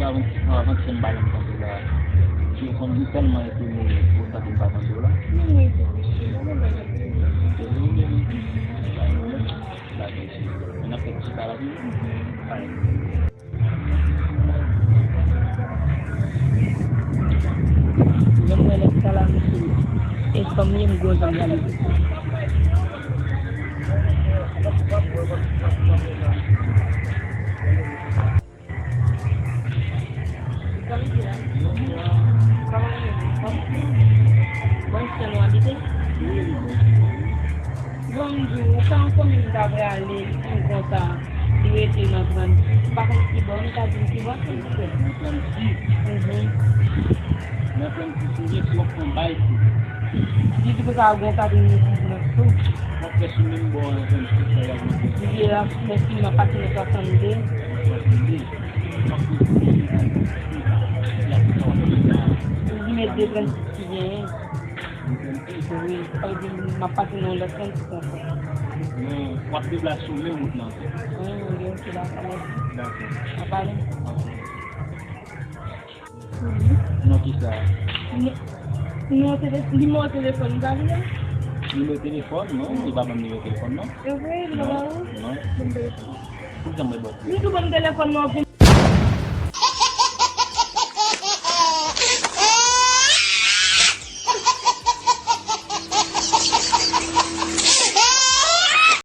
avant sen balan kan la. Si on dit tellement étonné pour ta compagnie là. Una petita la vida. Yang melek salam itu. Kami yang gue jangan. Bonjour, quand on est aller comme ça, il était notre par contre, qui bon, t'as dit qui va faire. Dia suap membaik. Dia juga tahu tadi itu. Oke, sumin boleh kan saya. Dia mesti makan itu sendiri. Dia mesti transinya. Jadi kalau dia makan itu langsung kita. Waktu belas sumin mungkin. Dia sudah kalau. Apa ni? No quizá. Numéro téléphone, Gabriel? Numéro téléphone, non? Il va même numéro téléphone, non? Oui, non. Pour que je me téléphone, non?